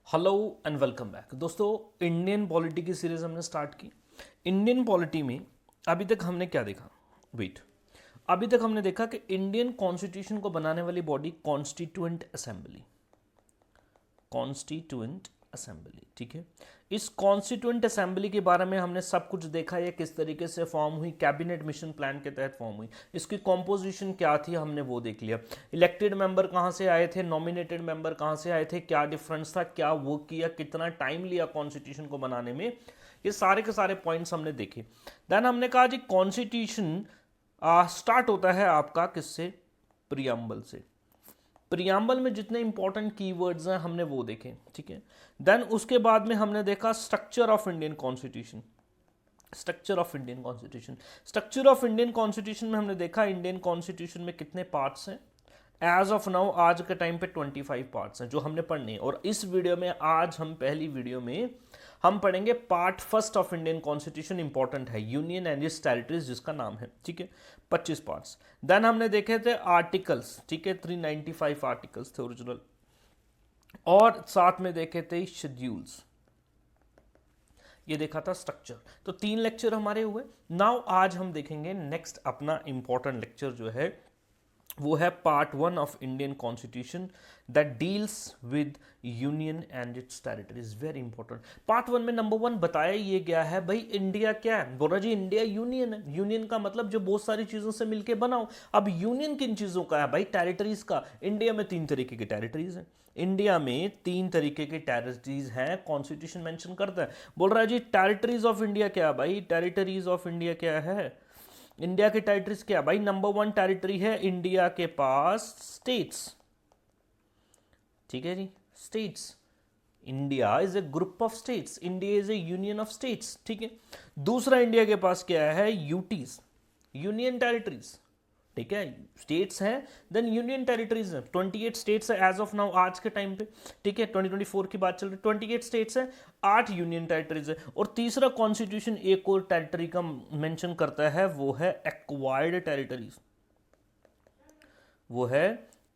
Hello and welcome back दोस्तों। Indian polity की series हमने स्टार्ट की। इंडियन पॉलिटी में अभी तक हमने क्या देखा? वेट, अभी तक हमने देखा कि इंडियन कॉन्स्टिट्यूशन को बनाने वाली body constituent assembly, constituent assembly, ठीक है। इस कॉन्स्टिट्यूएंट असेंबली के बारे में हमने सब कुछ देखा, ये किस तरीके से फॉर्म हुई, कैबिनेट मिशन प्लान के तहत फॉर्म हुई, इसकी कॉम्पोजिशन क्या थी हमने वो देख लिया। इलेक्टेड मेंबर कहाँ से आए थे, नॉमिनेटेड मेंबर कहाँ से आए थे, क्या डिफरेंस था, क्या वो किया, कितना टाइम लिया कॉन्स्टिट्यूशन को बनाने में, ये सारे के सारे पॉइंट्स हमने देखे। देन हमने कहा जी कॉन्स्टिट्यूशन स्टार्ट होता है आपका किससे? प्रियम्बल से। प्रियम्बल में जितने इंपॉर्टेंट कीवर्ड्स हैं हमने वो देखे, ठीक है। देन उसके बाद में हमने देखा structure of Indian constitution. Structure of Indian constitution, structure of Indian constitution में हमने देखा इंडियन कॉन्स्टिट्यूशन में कितने पार्ट्स हैं। एज ऑफ नाउ आज के टाइम पे 25 पार्ट्स हैं जो हमने पढ़ने हैं, और इस वीडियो में आज हम पहली वीडियो में हम पढ़ेंगे part first of Indian constitution, important है, यूनियन एंड इट्स टेरिटरीज जिसका नाम है, ठीक है। 25 पार्ट्स। देन हमने देखे थे आर्टिकल्स, ठीक है, 395 आर्टिकल्स थे ओरिजिनल, और साथ में देखे थे शेड्यूल्स, ये देखा था स्ट्रक्चर। तो 3 लेक्चर हमारे हुए। नाउ आज हम देखेंगे नेक्स्ट अपना इंपॉर्टेंट लेक्चर जो है वो है part 1 of Indian constitution that deals with union and its territories. Very important. Part 1 में नंबर 1 बताया ये गया है भाई इंडिया क्या है। बोला जी इंडिया यूनियन है। यूनियन का मतलब जो बहुत सारी चीजों से मिलके बनाओ। अब यूनियन किन चीजों का है भाई? टेरिटरीज का। इंडिया में 3 तरीके की टेरिटरीज हैं। इंडिया में 3 तरीके की टेरिटरीज हैं, कॉन्स्टिट्यूशन मेंशन करता है। बोल रहा है जी टेरिटरीज ऑफ इंडिया क्या है भाई? टेरिटरीज ऑफ इंडिया क्या है? इंडिया के टेरिटरीज क्या भाई? नंबर 1 टेरिटरी है इंडिया के पास स्टेट्स, ठीक है जी, states. India is a group of states, India is a union of states, ठीक है। दूसरा इंडिया के पास क्या है? यूटीज, यूनियन टेरिटरीज, ठीक है। स्टेट्स हैं देन यूनियन टेरिटरीज हैं। 28 स्टेट्स है एज ऑफ नाउ आज के टाइम पे, ठीक है। 2024 की बात चल रही है। 28 स्टेट्स है, 8 यूनियन टेरिटरीज है। और तीसरा कॉन्स्टिट्यूशन एक और टेरिटरी का मेंशन करता है, वो है एक्वायर्ड टेरिटरीज, वो है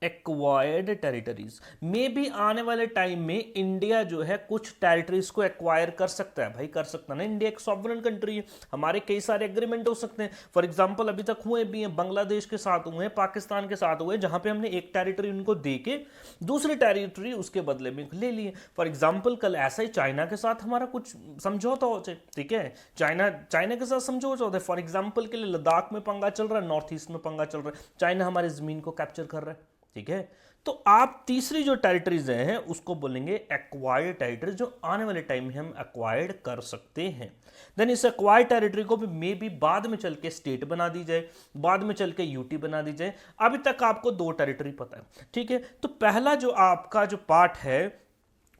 एक्वायर्ड टेरिटरीज। में भी आने वाले टाइम में इंडिया जो है कुछ टेरिटरीज को एक्वायर कर सकता है भाई, कर सकता ना। इंडिया एक सॉवरेन कंट्री है, हमारे कई सारे एग्रीमेंट हो सकते हैं। फॉर एग्जांपल अभी तक हुए भी हैं, बांग्लादेश के साथ हुए हैं, पाकिस्तान के साथ हुए, जहां पे हमने एक टेरिटरी उनको दे के दूसरी टेरिटरी उसके बदले में ले लिए। फॉर एग्जाम्पल कल ऐसा ही चाइना के साथ हमारा कुछ समझौता हो जाए, ठीक है। चाइना के साथ समझौता होता है। फॉर एग्जाम्पल के लिए लद्दाख में पंगा चल रहा है, नॉर्थ ईस्ट में पंगा चल रहा है, चाइना हमारी जमीन को कैप्चर कर रहा है, ठीक है। तो आप तीसरी जो टेरिटरीज हैं उसको बोलेंगे एक्वायर्ड टेरिटरी, जो आने वाले टाइम में हम एक्वायर्ड कर सकते हैं। देन इस एक्वायर्ड टेरिटरी को भी मे भी बाद में चल के स्टेट बना दी जाए, बाद में चल के यूटी बना दी जाए। अभी तक आपको 2 टेरिटरी पता है, ठीक है। तो पहला जो आपका जो पार्ट है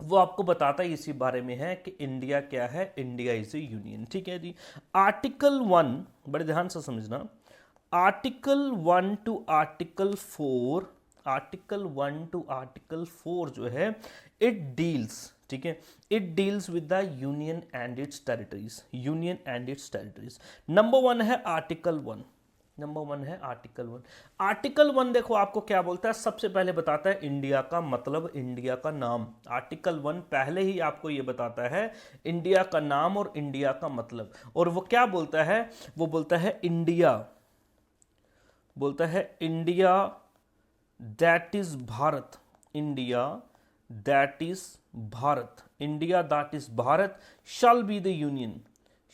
वो आपको बताता है इसी बारे में है कि इंडिया क्या है, इंडिया इज ए यूनियन, ठीक है जी। आर्टिकल 1 बड़े ध्यान से समझना, आर्टिकल 1 टू आर्टिकल 4, आर्टिकल 1 टू आर्टिकल 4 जो है इट डील्स, ठीक है, it deals with the union and its territories, union and its territories. Number 1 है आर्टिकल 1, नंबर 1 है आर्टिकल 1। आर्टिकल 1 देखो आपको क्या बोलता है, सबसे पहले बताता है इंडिया का मतलब, इंडिया का नाम। आर्टिकल 1 पहले ही आपको यह बताता है इंडिया का नाम और इंडिया का मतलब। और वो क्या बोलता है? वो बोलता है इंडिया, बोलता है India that is Bharat, India that is Bharat, India that is Bharat shall be the union,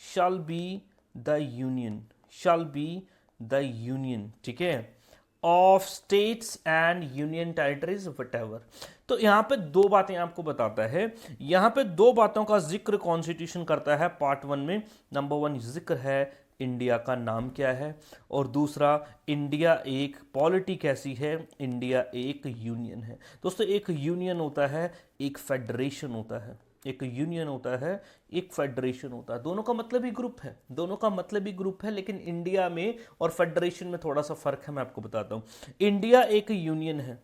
shell be the union, shell be the union, ठीक है, of states and union territories whatever. तो यहां पे 2 बातें आपको बताता है, यहां पे 2 बातों का जिक्र कॉन्स्टिट्यूशन करता है पार्ट 1 में। नंबर 1 जिक्र है इंडिया का नाम क्या है, और दूसरा इंडिया एक पॉलिटी कैसी है, इंडिया एक यूनियन है। दोस्तों एक यूनियन होता है, एक फेडरेशन होता है, एक यूनियन होता है, एक फेडरेशन होता है। दोनों का मतलब ही ग्रुप है, दोनों का मतलब ही ग्रुप है, लेकिन इंडिया में और फेडरेशन में थोड़ा सा फर्क है, मैं आपको बताता हूं। इंडिया एक यूनियन है,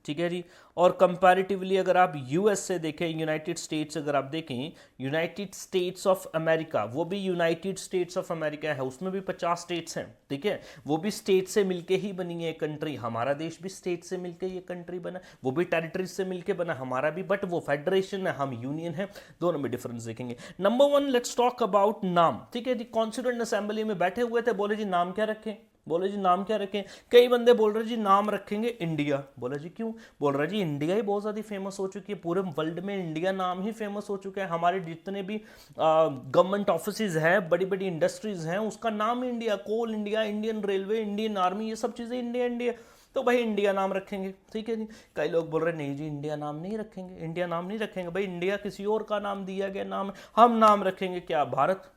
ठीक है जी। और कंपैरेटिवली अगर आप यूएस से देखें, यूनाइटेड स्टेट्स अगर आप देखें, यूनाइटेड स्टेट्स ऑफ अमेरिका, वो भी यूनाइटेड स्टेट्स ऑफ अमेरिका है, उसमें भी 50 स्टेट्स हैं, ठीक है। वो भी स्टेट से मिलके ही बनी है कंट्री। हमारा देश भी स्टेट से मिलके ये कंट्री बना, वो भी टेरिटरीज से मिलके बना, हमारा भी, बट वो फेडरेशन है, हम यूनियन है, दोनों में डिफरेंस देखेंगे। नंबर 1, लेट्स टॉक अबाउट नाम, ठीक है जी। कॉन्स्टिट्यूएंट असेंबली में बैठे हुए थे, बोले जी नाम क्या रखें, बोले जी नाम क्या रखें। कई बंदे बोल रहे जी नाम रखेंगे इंडिया। बोला जी क्यों? बोल रहा जी इंडिया ही बहुत ज़्यादा फेमस हो चुकी है, पूरे वर्ल्ड में इंडिया नाम ही फेमस हो चुका है। हमारे जितने भी गवर्नमेंट ऑफिसेज हैं, बड़ी बड़ी इंडस्ट्रीज हैं, उसका नाम India, coal India, Indian railway, Indian army, ये सब चीज़ें इंडिया इंडिया, तो भाई इंडिया नाम रखेंगे, ठीक है जी। कई लोग बोल रहे नहीं जी इंडिया नाम नहीं रखेंगे, इंडिया नाम नहीं रखेंगे, भाई इंडिया किसी और का नाम दिया गया नाम, हम नाम रखेंगे क्या, भारत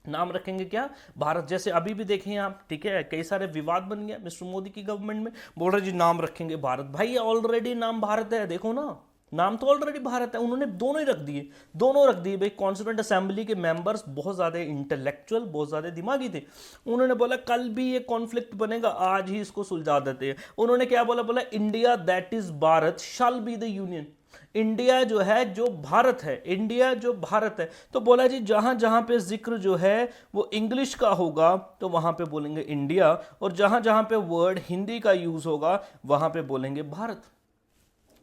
नाम रखेंगे क्या, भारत। जैसे अभी भी देखें आप, ठीक है, कई सारे विवाद बन गया मिस्टर मोदी की गवर्नमेंट में, बोल रहे जी नाम रखेंगे भारत। भाई ऑलरेडी नाम भारत है, देखो ना, नाम तो ऑलरेडी भारत है, उन्होंने दोनों ही रख दिए, दोनों रख दिए। भाई कॉन्स्टिट्यूएंट असेंबली के मेंबर्स बहुत ज़्यादा इंटेलेक्चुअल, बहुत ज़्यादा दिमागी थे। उन्होंने बोला कल भी ये कॉन्फ्लिक्ट बनेगा, आज ही इसको सुलझा देते हैं। उन्होंने क्या बोला, बोला India that is Bharat shall be the union. India जो है, जो भारत है, इंडिया जो भारत है, तो बोला जी जहां जहां पे जिक्र जो है वो इंग्लिश का होगा तो वहां पे बोलेंगे इंडिया, और जहां जहां पे वर्ड हिंदी का यूज होगा वहां पे बोलेंगे भारत।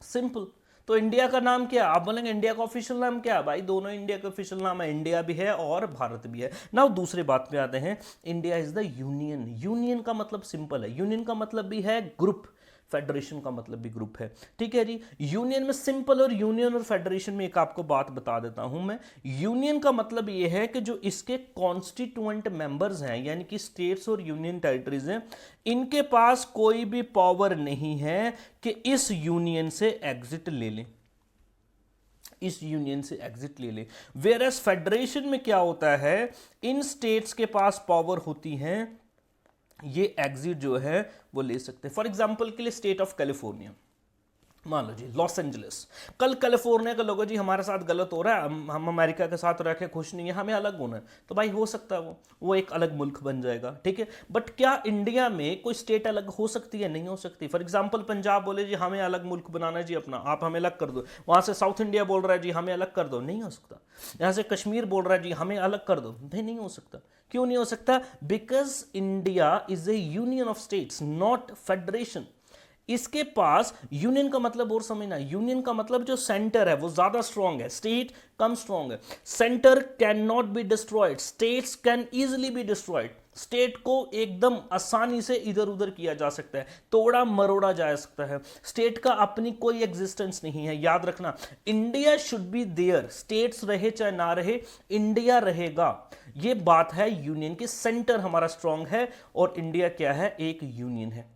सिंपल। तो इंडिया का नाम क्या, आप बोलेंगे इंडिया का ऑफिशियल नाम क्या, भाई दोनों इंडिया का ऑफिशियल नाम है, इंडिया भी है और भारत भी है ना। दूसरी बात पे आते हैं, India is the union. Union का मतलब सिंपल है, यूनियन का मतलब भी है ग्रुप, फेडरेशन का मतलब भी ग्रुप है, ठीक है जी। यूनियन में सिंपल, और यूनियन और फेडरेशन में एक आपको बात बता देता हूं मैं। यूनियन का मतलब यह है कि जो इसके कॉन्स्टिट्यूएंट मेंबर्स हैं, यानी कि स्टेट्स और यूनियन टेरिटरीज हैं, इनके पास कोई भी पावर नहीं है कि इस यूनियन से एग्जिट ले लें, इस यूनियन से एग्जिट ले ले। वेयर एज फेडरेशन में क्या होता है, इन स्टेट्स के पास पावर होती है, ये एग्जिट जो है वो ले सकते हैं। फॉर एग्जांपल के लिए स्टेट ऑफ कैलिफोर्निया, मान लो जी लॉस एंजलिस, कल कैलिफोर्निया का लोगो जी हमारे साथ गलत हो रहा है, हम अमेरिका के साथ रह के खुश नहीं है, हमें अलग होना है, तो भाई हो सकता है वो एक अलग मुल्क बन जाएगा, ठीक है। बट क्या इंडिया में कोई स्टेट अलग हो सकती है? नहीं हो सकती। फॉर एग्जांपल पंजाब बोले जी हमें अलग मुल्क बनाना है जी अपना, आप हमें अलग कर दो। वहां से साउथ इंडिया बोल रहा है जी हमें अलग कर दो, नहीं हो सकता। यहां से कश्मीर बोल रहा है जी हमें अलग कर दो, नहीं हो सकता। क्यों नहीं हो सकता? Because India is a union of states, not federation. इसके पास यूनियन का मतलब और समझना, यूनियन का मतलब जो सेंटर है वो ज्यादा स्ट्रांग है, स्टेट कम स्ट्रांग है। Centre can not be destroyed, states can easily be destroyed. State को एकदम आसानी से इधर उधर किया जा सकता है, तोड़ा मरोड़ा जा सकता है। स्टेट का अपनी कोई एग्जिस्टेंस नहीं है, याद रखना। India should be there, states रहे चाहे ना रहे, इंडिया रहेगा। ये बात है यूनियन की, सेंटर हमारा स्ट्रांग है और इंडिया क्या है, एक यूनियन है।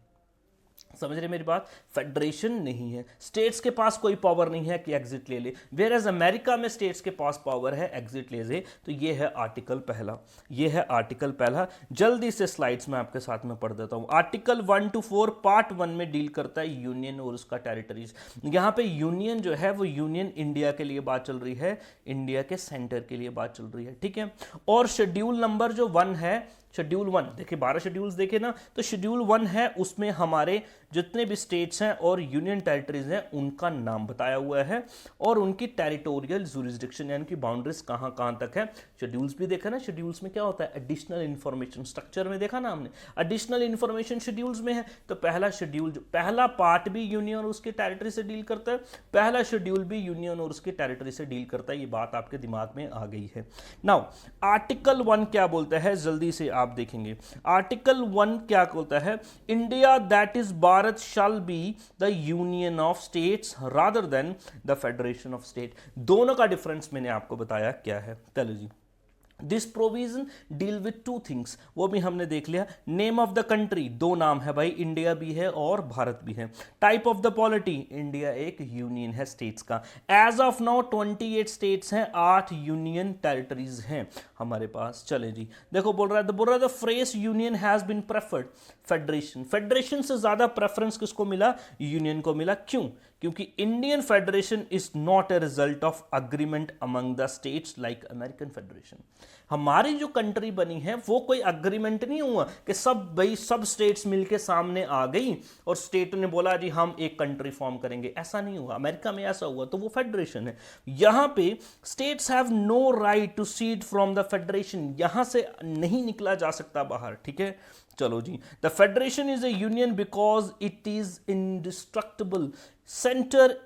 समझ रहे मेरी बात? फेडरेशन नहीं है, स्टेट्स के पास कोई पावर नहीं है कि एग्जिट ले ले। वेयर एज अमेरिका में स्टेट्स के पास पावर है एग्जिट ले ले। तो ये है आर्टिकल पहला, ये है आर्टिकल पहला। जल्दी से स्लाइड्स में आपके साथ में पढ़ देता हूं। आर्टिकल 1 to 4 पार्ट 1 में डील करता है यूनियन और उसका टेरिटरीज। यहां पे यूनियन जो है वो यूनियन इंडिया के लिए बात चल रही है, इंडिया के सेंटर के लिए बात चल रही है, ठीक है। और शेड्यूल नंबर जो 1 है, शेड्यूल 1 देखिए, 12 शेड्यूल्स देखे ना, तो शेड्यूल 1 है, उसमें हमारे जितने भी स्टेट्स हैं और यूनियन टेरिटरीज हैं उनका नाम बताया हुआ है और उनकी टेरिटोरियल जुरिस्डिक्शन यानी कि बाउंड्रीज कहां कहां तक है। शेड्यूल्स भी देखा ना, शेड्यूल्स में क्या होता है, एडिशनल इंफॉर्मेशन। स्ट्रक्चर में देखा ना हमने, एडिशनल इंफॉर्मेशन शेड्यूल्स में है। तो पहला शेड्यूल, पहला पार्ट भी यूनियन और उसकी टेरिटरी से डील करता है, पहला शेड्यूल भी यूनियन और उसकी टेरिटरी से डील करता है। ये बात आपके दिमाग में आ गई है। नाउ आर्टिकल 1 क्या बोलता है, जल्दी से आप देखेंगे। आर्टिकल 1 क्या बोलता है, India that is Bharat shall be the union of states rather than the federation of state. दोनों का डिफरेंस मैंने आपको बताया क्या है। चलो जी, this provision deal with 2 things, वो भी हमने देख लिया। नेम ऑफ द कंट्री, 2 नाम है भाई, इंडिया भी है और भारत भी है। Type of the polity, India एक यूनियन है स्टेट्स का। एज ऑफ नाउ 28 स्टेट्स हैं, 8 यूनियन टेरिटरीज हैं हमारे पास। चले जी, देखो बोल रहा है the phrase union has been preferred federation. Federation से ज्यादा प्रेफरेंस किसको मिला, यूनियन को मिला। क्यों? क्योंकि Indian federation is not a result of agreement among the states like American federation. हमारी जो कंट्री बनी है वो कोई अग्रीमेंट नहीं हुआ कि सब स्टेट्स मिलके सामने आ गई और स्टेट ने बोला जी हम एक कंट्री फॉर्म करेंगे, ऐसा नहीं हुआ। अमेरिका में ऐसा हुआ तो वो फेडरेशन है। यहां पे states have no right to cede from the federation, यहां से नहीं निकला जा सकता बाहर, ठीक है। चलो जी, the federation is a union because it is indestructible. Center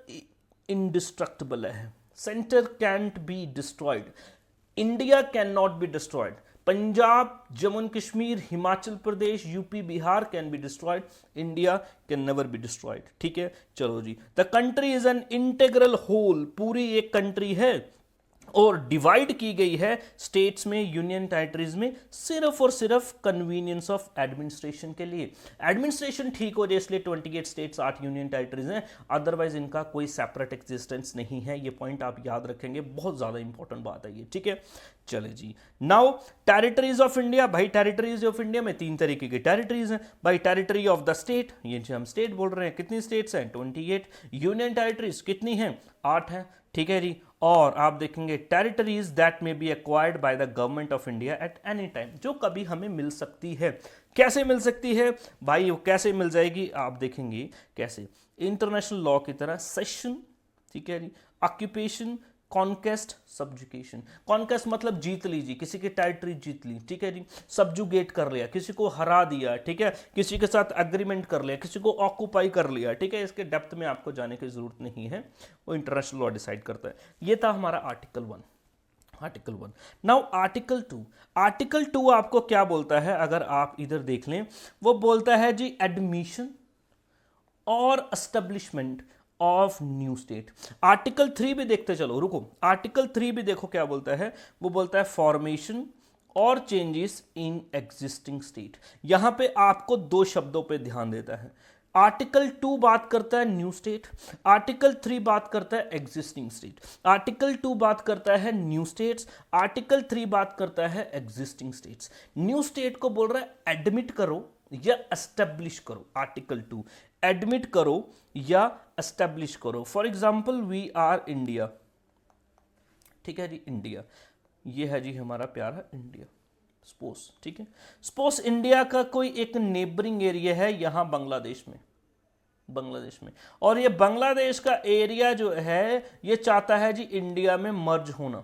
indestructible है, center can't be destroyed, India can not be destroyed. Punjab, Jammu and Kashmir, Himachal Pradesh, UP, Bihar can be destroyed, India can never be destroyed, ठीक है। चलो जी, the country is an integral whole, पूरी एक country है और divide की गई है स्टेट्स में, यूनियन टेरिटरीज में, सिर्फ और सिर्फ कन्वीनियंस ऑफ एडमिनिस्ट्रेशन के लिए। एडमिनिस्ट्रेशन ठीक हो जाए इसलिए 28 स्टेट्स 8 यूनियन टेरिटरीज हैं, अदरवाइज इनका कोई सेपरेट एग्जिस्टेंस नहीं है। ये पॉइंट आप याद रखेंगे, बहुत ज्यादा इंपॉर्टेंट बात है ये, ठीक है। चले जी, नाउ टेरिटरीज ऑफ इंडिया। भाई टेरिटरीज ऑफ इंडिया में 3 तरीके की टेरिटरीज हैं। भाई टेरिटरी ऑफ द स्टेट, ये जो हम स्टेट बोल रहे हैं, कितनी स्टेट्स हैं? 28। यूनियन टेरिटरीज कितनी हैं? 8 हैं, ठीक है जी। और आप देखेंगे टेरिटरीज दैट में B acquired by the government of India at any time, जो कभी हमें मिल सकती है। कैसे मिल सकती है भाई? वो कैसे मिल जाएगी आप देखेंगे कैसे, इंटरनेशनल लॉ की तरह, सेशन, ठीक है जी, ऑक्यूपेशन, कॉन्केस्ट, सब्जुकेशन। कॉन्केस्ट मतलब जीत लीजिए, किसी की टेरिटरी जीत ली, ठीक है जी। सब्जुगेट कर लिया, किसी को हरा दिया, ठीक है, किसी के साथ एग्रीमेंट कर लिया, किसी को ऑक्यूपाई कर लिया, ठीक है। इसके डेप्थ में आपको जाने की जरूरत नहीं है, वो इंटरनेशनल लॉ डिसाइड करता है। ये था हमारा article 1। Article 1। Now article 2। Article 2 आपको क्या बोलता है? अगर आप इधर देख लें, वो बोलता है जी एडमिशन और establishment of new state. Article 3 भी देखते चलो, रुको, आर्टिकल 3 भी देखो क्या बोलता है। वो बोलता है फॉर्मेशन और चेंजेस इन एग्जिस्टिंग स्टेट। यहां पे आपको 2 शब्दों पे ध्यान देता है। आर्टिकल 2 बात करता है न्यू स्टेट, आर्टिकल 3 बात करता है एग्जिस्टिंग स्टेट। आर्टिकल 2 बात करता है न्यू स्टेट्स, आर्टिकल 3 बात करता है एग्जिस्टिंग स्टेट्स। न्यू स्टेट को बोल रहा है एडमिट करो या एस्टेब्लिश करो। आर्टिकल 2 एडमिट करो या एस्टेब्लिश करो। For example we are India, ठीक है जी, इंडिया, ये है जी हमारा प्यारा इंडिया, सपोज, ठीक है। सपोज इंडिया का कोई एक नेबरिंग एरिया है यहां बांग्लादेश में, और ये बांग्लादेश का एरिया जो है ये चाहता है जी इंडिया में मर्ज होना,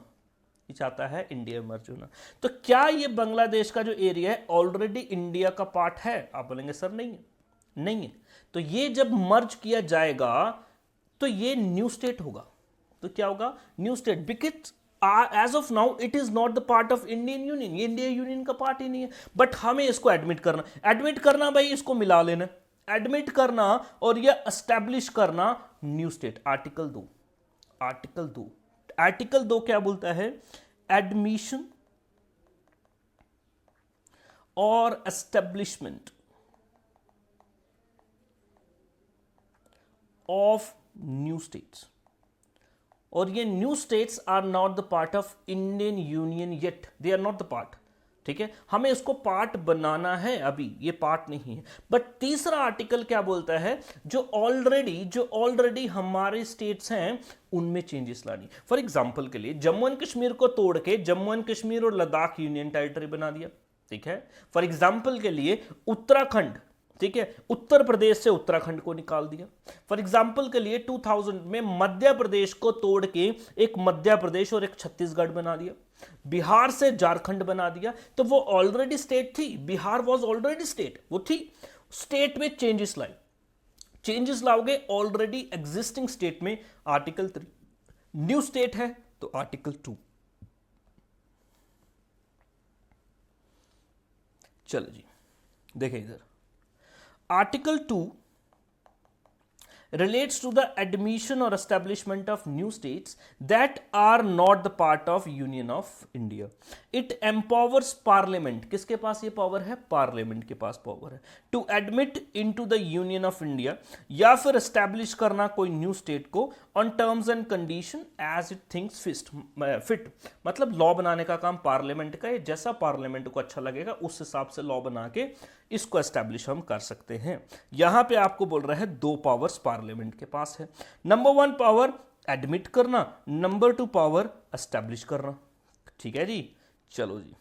ये चाहता है इंडिया में मर्ज होना। तो क्या ये बांग्लादेश का जो एरिया है ऑलरेडी इंडिया का पार्ट है? आप बोलेंगे सर नहीं है, नहीं है। तो ये जब मर्ज किया जाएगा तो ये न्यू स्टेट होगा। तो क्या होगा? New state, because as of now it is not the part of Indian union, ये इंडिया यूनियन का पार्ट ही नहीं है, बट हमें इसको एडमिट करना भाई, इसको मिला लेना, एडमिट करना और ये एस्टैब्लिश करना न्यू स्टेट। आर्टिकल 2, आर्टिकल 2 क्या बोलता है? एडमिशन और एस्टेब्लिशमेंट ऑफ न्यू स्टेट्स, और ये new states are not the part of Indian union yet, they are not the part, ठीक है। हमें इसको पार्ट बनाना है, अभी ये पार्ट नहीं है। बट तीसरा आर्टिकल क्या बोलता है? जो ऑलरेडी हमारे स्टेट्स हैं उनमें चेंजेस लानी। फॉर एग्जांपल के लिए जम्मू एंड कश्मीर को तोड़ के जम्मू एंड कश्मीर और लद्दाख यूनियन टेरिटरी बना दिया, ठीक है। फॉर एग्जांपल के लिए उत्तराखंड, ठीक है, उत्तर प्रदेश से उत्तराखंड को निकाल दिया। फॉर एग्जाम्पल के लिए 2000 में मध्य प्रदेश को तोड़ के एक मध्य प्रदेश और एक छत्तीसगढ़ बना दिया, बिहार से झारखंड बना दिया। तो वो ऑलरेडी स्टेट थी, बिहार वॉज ऑलरेडी स्टेट, वो थी। स्टेट में चेंजेस लाए, चेंजेस लाओगे ऑलरेडी एग्जिस्टिंग स्टेट में, आर्टिकल 3। न्यू स्टेट है तो आर्टिकल 2। चलो जी, देखें इधर, Article 2 relates to the admission or establishment of new states that are not the part of Union of India. It empowers Parliament, किसके पास ये पावर है? Parliament के पास पावर है, to admit into the Union of India, या फिर establish करना कोई new state को on terms and condition as it thinks fit। मतलब लॉ बनाने का काम पार्लियामेंट का है, जैसा पार्लियामेंट को अच्छा लगेगा उस हिसाब से लॉ बना के इसको एस्टैब्लिश हम कर सकते हैं। यहां पे आपको बोल रहा है 2 पावर्स पार्लियामेंट के पास है। नंबर 1 पावर एडमिट करना, नंबर 2 पावर एस्टैब्लिश करना। ठीक है जी, चलो जी,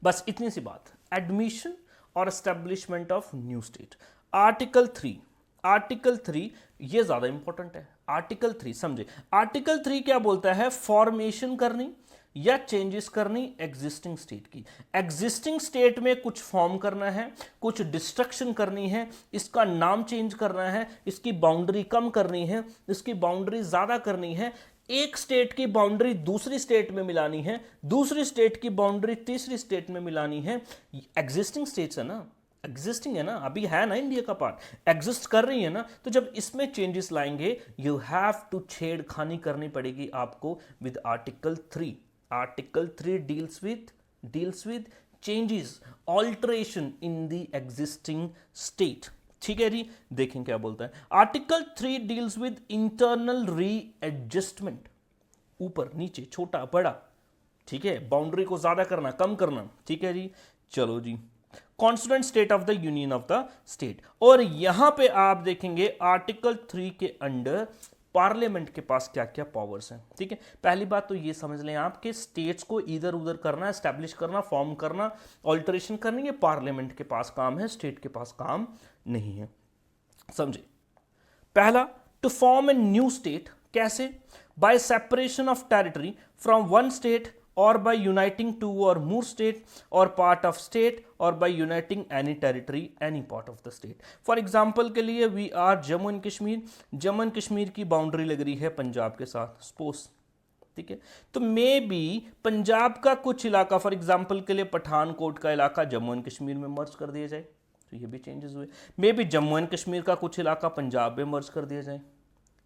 बस इतनी सी बात। एडमिशन और establishment of new state. Article 3, article 3 ये ज्यादा इंपॉर्टेंट है। आर्टिकल 3 समझे। आर्टिकल 3 क्या बोलता है? फॉर्मेशन करनी या चेंजेस करनी एग्जिस्टिंग स्टेट की। एग्जिस्टिंग स्टेट में कुछ फॉर्म करना है, कुछ डिस्ट्रक्शन करनी है, इसका नाम चेंज करना है, इसकी बाउंड्री कम करनी है, इसकी बाउंड्री ज्यादा करनी है, एक स्टेट की बाउंड्री दूसरी स्टेट में मिलानी है, दूसरी स्टेट की बाउंड्री तीसरी स्टेट में मिलानी है। एग्जिस्टिंग स्टेट्स है ना, एग्जिस्टिंग है ना, अभी है ना इंडिया का पार्ट, एग्जिस्ट कर रही है ना, तो जब इसमें चेंजेस लाएंगे यू हैव टू छेड़खानी करनी पड़ेगी आपको with article 3। Article 3 deals with changes, alteration in the existing state. ठीक है जी, देखें क्या बोलता है। Article 3 deals with internal readjustment, ऊपर नीचे छोटा बड़ा, ठीक है, बाउंड्री को ज्यादा करना कम करना। ठीक है जी, चलो जी, constituent state of the union of the state. और यहां पे आप देखेंगे आर्टिकल 3 के अंडर पार्लियामेंट के पास क्या क्या पावर्स हैं। ठीक है, पहली बात तो ये समझ लें आप कि स्टेट्स को इधर उधर करना, एस्टैब्लिश करना, फॉर्म करना, ऑल्टरेशन करनी, ये पार्लियामेंट के पास काम है, स्टेट के पास काम नहीं है। समझे। पहला, to form a new state, कैसे? By separation of territory from one state or by uniting two or more state or part of state or by uniting any territory any part of the state। for example के लिए we are Jammu and Kashmir, Jammu and Kashmir की boundary लग रही है पंजाब के साथ, suppose. ठीक है, तो मे बी पंजाब का कुछ इलाका, फॉर एग्जाम्पल के लिए पठानकोट का इलाका जम्मू एंड कश्मीर में मर्ज कर दिया जाए, तो ये भी चेंजेस हुए। May be Jammu and Kashmir का कुछ इलाका पंजाब में मर्ज कर दिया जाए,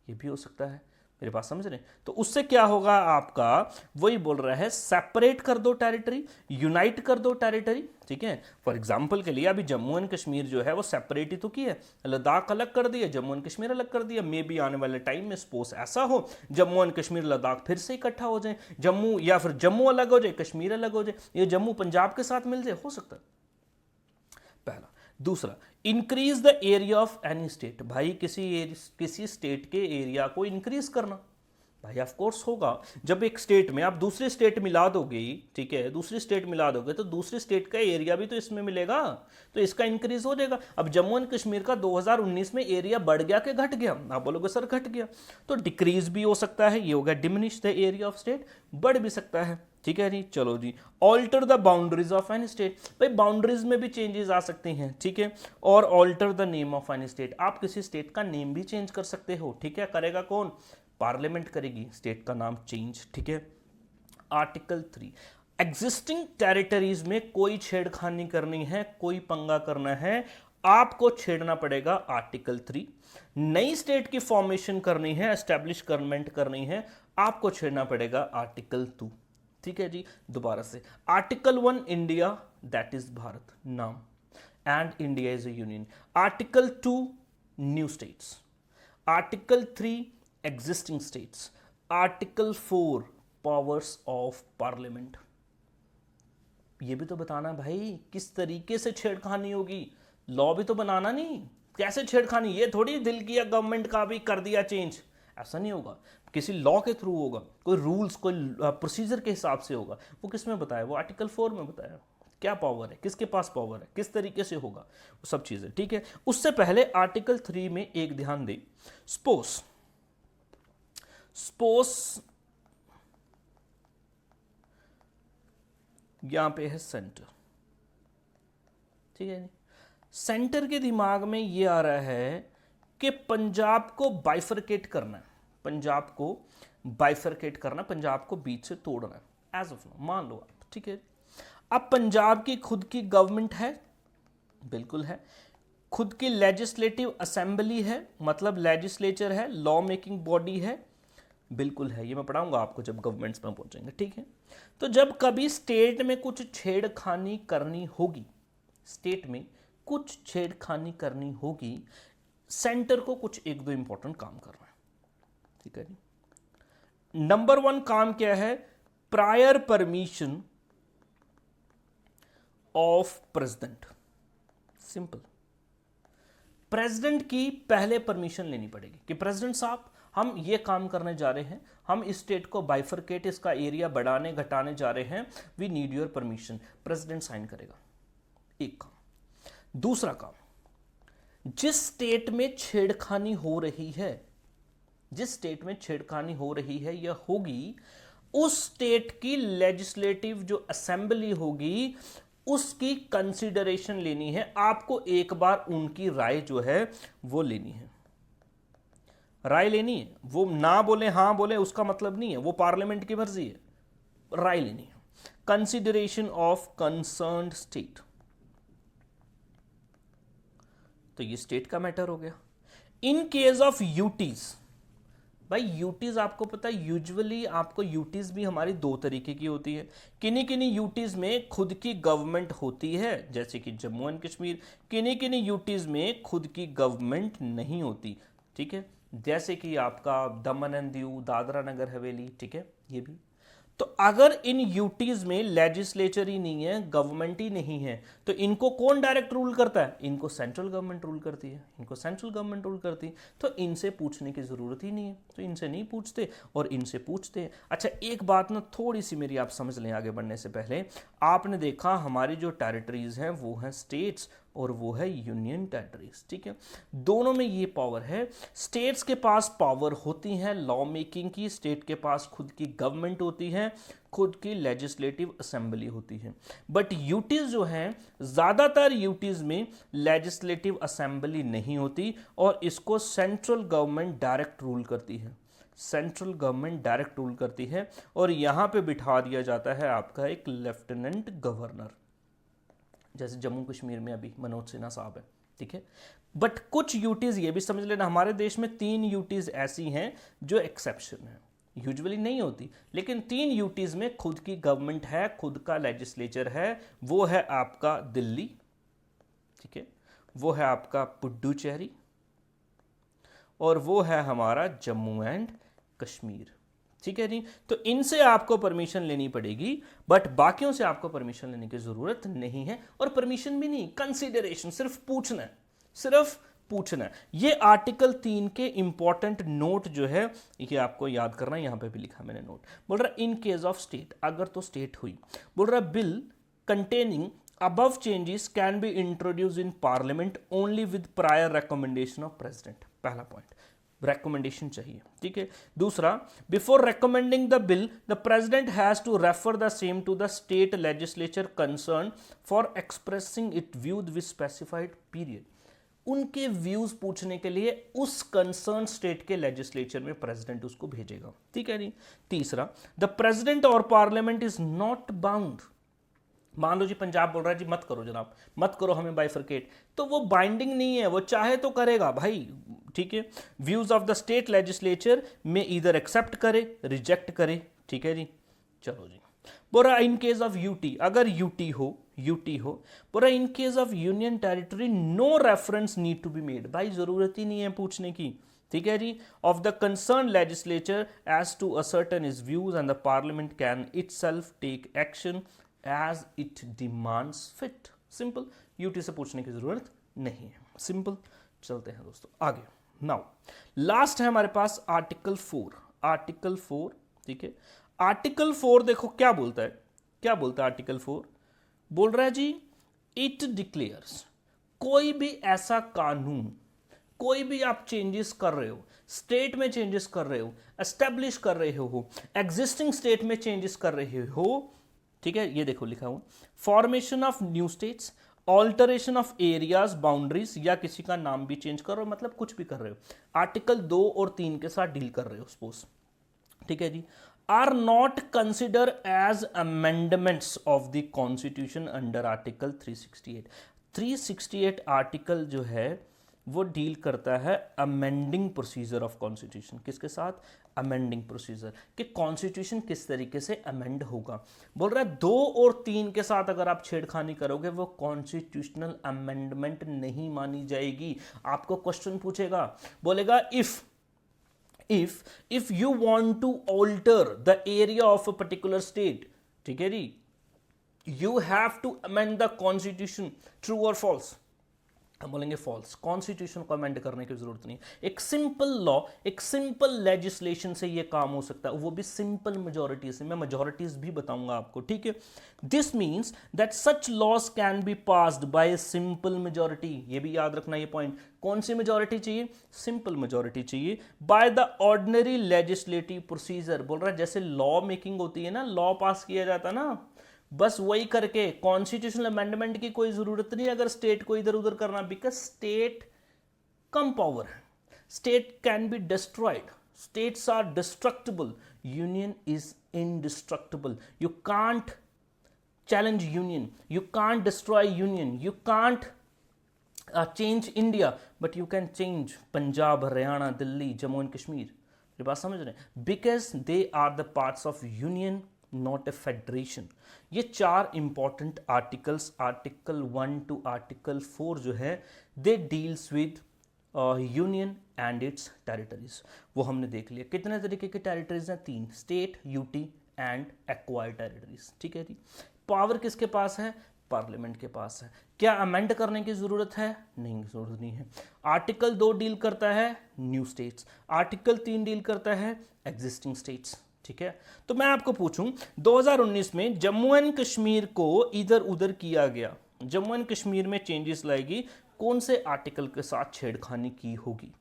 ये भी हो सकता है। मेरे पास समझ रहे हैं? तो उससे क्या होगा आपका, वही बोल रहा है सेपरेट कर दो टेरिटरी, यूनाइट कर दो टेरिटरी। ठीक है, फॉर एग्जांपल के लिए अभी जम्मू एंड कश्मीर जो है वो सेपरेट ही तो की है, लद्दाख अलग कर दिया, जम्मू एंड कश्मीर अलग कर दिया। मे बी आने वाले टाइम में सपोज ऐसा हो जम्मू एंड कश्मीर लद्दाख फिर से इकट्ठा हो जाए, जम्मू या फिर जम्मू अलग हो जाए, कश्मीर अलग हो जाए, ये जम्मू पंजाब के साथ मिल जाए, हो सकता है। पहला। दूसरा, increase the area of any state. भाई किसी स्टेट के एरिया को इंक्रीज करना, भाई ऑफ कोर्स होगा। जब एक स्टेट में आप दूसरी स्टेट मिला दोगे, ठीक है, दूसरी स्टेट मिला दोगे तो दूसरी स्टेट का एरिया भी तो इसमें मिलेगा, तो इसका इंक्रीज हो जाएगा। अब जम्मू एंड कश्मीर का 2019 में एरिया बढ़ गया कि घट गया? आप बोलोगे सर घट गया, तो डिक्रीज भी हो सकता है, ये हो गया diminish the area of state, बढ़ भी सकता है। ठीक है जी, चलो जी, alter the boundaries of any state. भाई बाउंड्रीज में भी चेंजेस आ सकते हैं, ठीक है। और alter the name of any state, आप किसी स्टेट का नेम भी चेंज कर सकते हो, ठीक है। करेगा कौन? पार्लियामेंट करेगी स्टेट का नाम चेंज, ठीक है। आर्टिकल 3, एग्जिस्टिंग टेरिटरीज में कोई छेड़खानी करनी है, कोई पंगा करना है, आपको छेड़ना पड़ेगा आर्टिकल 3। नई स्टेट की फॉर्मेशन करनी है, एस्टेब्लिशमेंट करनी है, आपको छेड़ना पड़ेगा आर्टिकल 2। ठीक है जी, दोबारा से, article 1 India, that is Bharat नाम, and India is a union. Article 2 new states, article 3 existing states, article 4 powers of parliament. ये भी तो बताना भाई किस तरीके से छेड़खानी होगी, लॉ भी तो बनाना नहीं, कैसे छेड़खानी, ये थोड़ी दिल किया गवर्नमेंट का भी कर दिया चेंज, ऐसा नहीं होगा, किसी लॉ के थ्रू होगा, कोई रूल्स कोई प्रोसीजर के हिसाब से होगा। वो किस में बताया? वो आर्टिकल 4 में बताया, क्या पावर है, किसके पास पावर है, किस तरीके से होगा, वो सब चीजें, ठीक है। उससे पहले आर्टिकल 3 में एक ध्यान दे, स्पोज यहां पे है सेंटर, ठीक है। सेंटर के दिमाग में ये आ रहा है कि पंजाब को बाइफरकेट करना है, पंजाब को बाइफरकेट करना, पंजाब को बीच से तोड़ना है, एज ऑफ नाउ मान लो आप, ठीक है। अब पंजाब की खुद की गवर्नमेंट है, बिल्कुल है, खुद की लेजिस्लेटिव असेंबली है, मतलब लेजिस्लेचर है, लॉ मेकिंग बॉडी है, बिल्कुल है, ये मैं पढ़ाऊंगा आपको जब गवर्नमेंट्स में पहुंचेंगे, ठीक है। तो जब कभी स्टेट में कुछ छेड़खानी करनी होगी, स्टेट में कुछ छेड़खानी करनी होगी, सेंटर को कुछ एक दो इंपॉर्टेंट काम करना है, ठीक है जी। नंबर 1 काम क्या है? Prior permission of president, simple. President की पहले परमिशन लेनी पड़ेगी कि प्रेसिडेंट साहब हम ये काम करने जा रहे हैं, हम इस स्टेट को बाइफरकेट, इसका एरिया बढ़ाने घटाने जा रहे हैं, we need your permission. President sign करेगा, एक काम। दूसरा काम, जिस स्टेट में छेड़खानी हो रही है, जिस स्टेट में छेड़खानी हो रही है या होगी, उस स्टेट की लेजिस्लेटिव जो असेंबली होगी उसकी कंसीडरेशन लेनी है। आपको एक बार उनकी राय जो है वो लेनी है, राय लेनी है। वो ना बोले हाँ बोले उसका मतलब नहीं है, वो पार्लियामेंट की मर्जी है, राय लेनी है। कंसीडरेशन ऑफ कंसर्न्ड स्टेट, तो ये स्टेट का मैटर हो गया। इन केस ऑफ यूटीज, भाई यूटीज आपको पता है यूजुअली आपको यूटीज भी हमारी दो तरीके की होती है। किन्हीं किन्हीं यूटीज में खुद की गवर्नमेंट होती है, जैसे कि जम्मू एंड कश्मीर। किन्हीं किन्हीं यूटीज में खुद की गवर्नमेंट नहीं होती, ठीक है, जैसे कि आपका दमन एंड दीव, दादरा नगर हवेली, ठीक है, ये भी। तो अगर इन यूटीज में लेजिस्लेचर ही नहीं है, गवर्नमेंट ही नहीं है, तो इनको कौन डायरेक्ट रूल करता है? इनको सेंट्रल गवर्नमेंट रूल करती है, इनको सेंट्रल गवर्नमेंट रूल करती है। तो इनसे पूछने की जरूरत ही नहीं है, तो इनसे नहीं पूछते और इनसे पूछते हैं। अच्छा, एक बात ना थोड़ी सी मेरी आप समझ लें आगे बढ़ने से पहले। आपने देखा हमारी जो टेरिटरीज हैं वो हैं स्टेट्स और वो है यूनियन टेरिटरीज, ठीक है। दोनों में ये पावर है, स्टेट्स के पास पावर होती है लॉ मेकिंग की, स्टेट के पास खुद की गवर्नमेंट होती है, खुद की लेजिस्लेटिव असेंबली होती है। बट यूटीज जो हैं, ज्यादातर यूटीज में लेजिस्लेटिव असेंबली नहीं होती और इसको सेंट्रल गवर्नमेंट डायरेक्ट रूल करती है, सेंट्रल गवर्नमेंट डायरेक्ट रूल करती है। और यहां पे बिठा दिया जाता है आपका एक लेफ्टिनेंट गवर्नर, जैसे जम्मू कश्मीर में अभी मनोज सिन्हा साहब है, ठीक है। बट कुछ यूटीज ये भी समझ लेना, हमारे देश में 3 यूटीज ऐसी हैं जो एक्सेप्शन है, यूजुअली नहीं होती, लेकिन 3 यूटीज में खुद की गवर्नमेंट है, खुद का लेजिस्लेचर है। वो है आपका दिल्ली, ठीक है, वो है आपका पुडुचेरी और वो है हमारा जम्मू एंड कश्मीर, ठीक है जी। तो इनसे आपको परमिशन लेनी पड़ेगी, बट बाकियों से आपको परमिशन लेने की जरूरत नहीं है। और परमिशन भी नहीं, कंसीडरेशन, सिर्फ पूछना है, सिर्फ पूछना है। ये आर्टिकल 3 के इंपॉर्टेंट नोट जो है ये आपको याद करना है, यहां पे भी लिखा मैंने नोट। बोल रहा इन केस ऑफ स्टेट, अगर तो स्टेट हुई, बोल रहा bill containing above changes can be introduced in parliament only with prior recommendation of president। पहला पॉइंट, recommendation चाहिए, ठीक है। दूसरा, before recommending the bill the president has to refer the same to the state legislature concerned for expressing its views with specified period। उनके views पूछने के लिए उस कंसर्न स्टेट के लेजिस्लेचर में प्रेसिडेंट उसको भेजेगा, ठीक है नहीं। तीसरा, द प्रेसिडेंट और पार्लियामेंट इज नॉट बाउंड। मान लो जी पंजाब बोल रहा है जी मत करो जनाब, मत करो हमें बाइफरकेट, तो वो बाइंडिंग नहीं है, वो चाहे तो करेगा भाई, ठीक है। Views of the state legislature में इधर एक्सेप्ट करे, रिजेक्ट करे, ठीक है जी। चलो जी, बोल रहा इन केस ऑफ यूटी, अगर यूटी हो बोल रहा in case of union territory no reference need to be made. भाई जरूरत ही नहीं है पूछने की, ठीक है जी। Of the concern legislature as to ascertain his views and the parliament can itself take action as it demands fit. Simple, UT से पूछने की जरूरत नहीं है, सिंपल। चलते हैं दोस्तों आगे। नाउ लास्ट है हमारे पास आर्टिकल 4, आर्टिकल 4, ठीक है। आर्टिकल 4 देखो क्या बोलता है, क्या बोलता है आर्टिकल 4? बोल रहा है जी इट डिक्लेयर्स, कोई भी ऐसा कानून, कोई भी आप चेंजेस कर रहे हो, स्टेट में चेंजेस कर रहे हो, एस्टेब्लिश कर रहे हो, एग्जिस्टिंग स्टेट में चेंजेस कर रहे हो, ठीक है, ये देखो लिखा हुआ, formation of new states, alteration of areas boundaries, या किसी का नाम भी चेंज कर रहे हो, मतलब कुछ भी कर रहे हो, आर्टिकल 2 और 3 के साथ डील कर रहे हो सपोज, ठीक है जी, are not consider as amendments of the constitution under article 368। 368 article जो है वो डील करता है अमेंडिंग प्रोसीजर ऑफ कॉन्स्टिट्यूशन। किसके साथ? अमेंडिंग प्रोसीजर, कि कॉन्स्टिट्यूशन किस तरीके से अमेंड होगा। बोल रहा है 2 और 3 के साथ अगर आप छेड़खानी करोगे वो कॉन्स्टिट्यूशनल अमेंडमेंट नहीं मानी जाएगी। आपको क्वेश्चन पूछेगा, बोलेगा if you want to alter the area of a particular state, ठीक है जी, you have to amend the constitution, true or false? हम बोलेंगे फॉल्स, कॉन्स्टिट्यूशन को अमेंड करने की जरूरत नहीं। एक सिंपल लॉ, एक सिंपल लेजिस्लेशन से ये काम हो सकता है, वो भी सिंपल मेजोरिटी से। मैं मेजोरिटीज भी बताऊंगा आपको, ठीक है। This means that such laws can be passed by simple majority. ये भी याद रखना ये पॉइंट। कौन सी मेजोरिटी चाहिए? सिंपल मेजोरिटी चाहिए। By the ordinary legislative procedure, बोल रहा है जैसे लॉ मेकिंग होती है ना, लॉ पास किया जाता है ना, बस वही करके, कॉन्स्टिट्यूशनल अमेंडमेंट की कोई जरूरत नहीं अगर स्टेट को इधर उधर करना, बिकॉज स्टेट कम पावर है, state can be destroyed, states are destructible, union is indestructible. You can't challenge union, you can't destroy union, you can't change India, but you can change Punjab, Haryana, Delhi, Jammu and Kashmir। ये बात समझ रहे हैं? Because they are the parts of union, not a federation। ये चार important articles, article 1 to article 4 जो है, they deals with union and its territories. वो हमने देख लिया। कितने तरीके के टेरिटरीज हैं? 3, state, UT and acquired territories, ठीक है जी। पावर किसके पास है? पार्लियामेंट के पास है। क्या अमेंड करने की जरूरत है? नहीं, जरूरत नहीं है। आर्टिकल 2 डील करता है न्यू स्टेट्स, आर्टिकल 3 डील करता है एग्जिस्टिंग स्टेट्स, ठीक है। तो मैं आपको पूछूं, 2019 में जम्मू एंड कश्मीर को इधर उधर किया गया, जम्मू एंड कश्मीर में चेंजेस लाएगी, कौन से आर्टिकल के साथ छेड़खानी की होगी?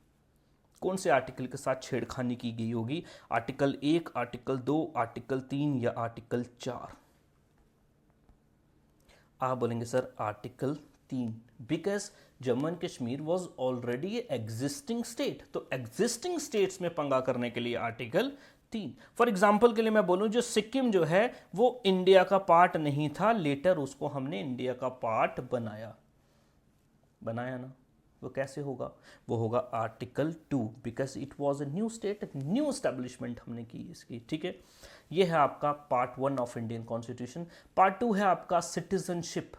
कौन से आर्टिकल के साथ छेड़खानी की गई होगी? आर्टिकल 1, आर्टिकल 2, आर्टिकल 3 या आर्टिकल 4? आप बोलेंगे sir article 3, because Jammu and Kashmir was already existing state, तो एग्जिस्टिंग स्टेट्स में पंगा करने के लिए आर्टिकल 3। फॉर एग्जाम्पल के लिए मैं बोलूं, जो सिक्किम जो है वो इंडिया का पार्ट नहीं था, लेटर उसको हमने इंडिया का पार्ट बनाया ना, वो कैसे होगा? वो होगा article 2, because it was a new state, new establishment हमने की इसकी, ठीक है। ये है आपका part 1 of Indian constitution. Part 2 है आपका सिटीजनशिप